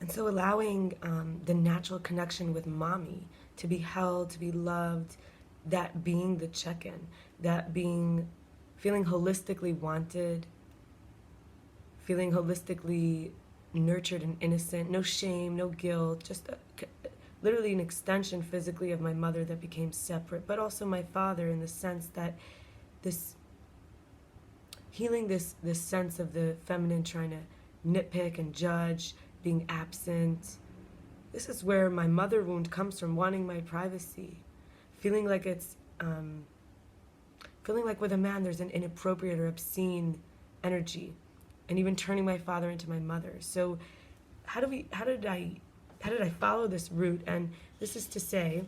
And so allowing the natural connection with mommy, to be held, to be loved, that being the check-in, that being, feeling holistically wanted, feeling holistically nurtured and innocent, no shame, no guilt, just literally an extension physically of my mother that became separate, but also my father, in the sense that this healing, this sense of the feminine trying to nitpick and judge, being absent. This is where my mother wound comes from, wanting my privacy, feeling like it's feeling like with a man there's an inappropriate or obscene energy, and even turning my father into my mother. So how did I follow this route? And this is to say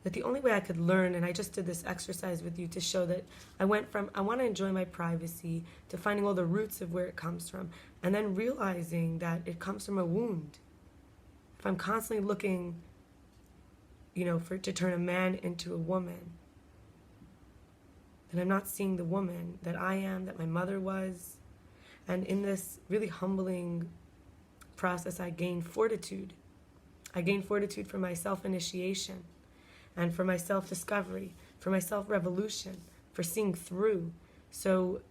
that the only way I could learn, and I just did this exercise with you to show that I went from, I want to enjoy my privacy, to finding all the roots of where it comes from, and then realizing that it comes from a wound. If I'm constantly looking, to turn a man into a woman, then I'm not seeing the woman that I am, that my mother was. And in this really humbling process, I gained fortitude. I gained fortitude for my self-initiation and for my self-discovery, for my self-revolution, for seeing through. So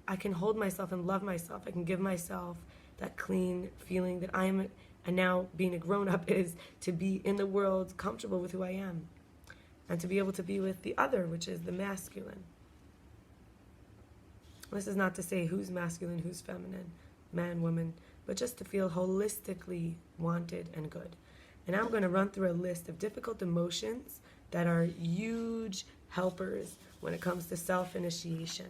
I can hold myself and love myself. I can give myself that clean feeling that I am, and now being a grown-up is to be in the world comfortable with who I am, and to be able to be with the other, which is the masculine. This is not to say who's masculine, who's feminine, man, woman, but just to feel holistically wanted and good. And I'm going to run through a list of difficult emotions that are huge helpers when it comes to self-initiation.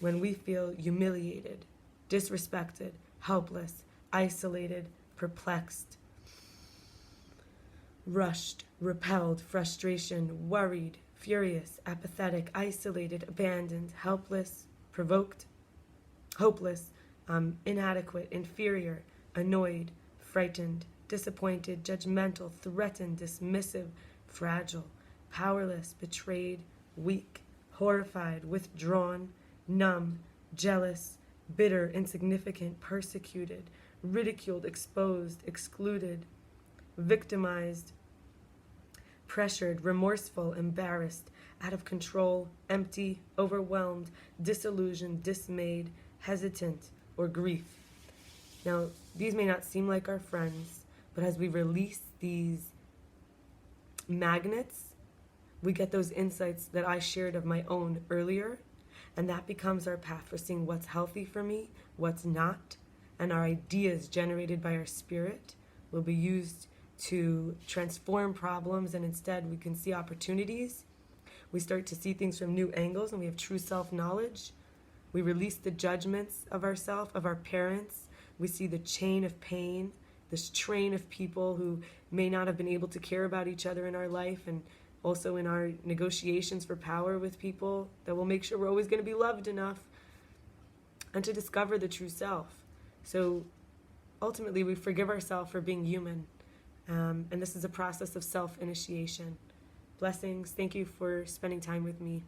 When we feel humiliated, disrespected, helpless, isolated, perplexed, rushed, repelled, frustration, worried, furious, apathetic, isolated, abandoned, helpless, provoked, hopeless, inadequate, inferior, annoyed, frightened, disappointed, judgmental, threatened, dismissive, fragile, powerless, betrayed, weak, horrified, withdrawn, numb, jealous, bitter, insignificant, persecuted, ridiculed, exposed, excluded, victimized, pressured, remorseful, embarrassed, out of control, empty, overwhelmed, disillusioned, dismayed, hesitant, or grief. Now, these may not seem like our friends, but as we release these magnets, we get those insights that I shared of my own earlier, and that becomes our path for seeing what's healthy for me, what's not, and our ideas generated by our spirit will be used to transform problems, and instead we can see opportunities. We start to see things from new angles, and we have true self-knowledge. We release the judgments of ourselves, of our parents. We see the chain of pain, this train of people who may not have been able to care about each other in our life, and also in our negotiations for power with people that will make sure we're always going to be loved enough, and to discover the true self. So ultimately we forgive ourselves for being human. And this is a process of self-initiation. Blessings. Thank you for spending time with me.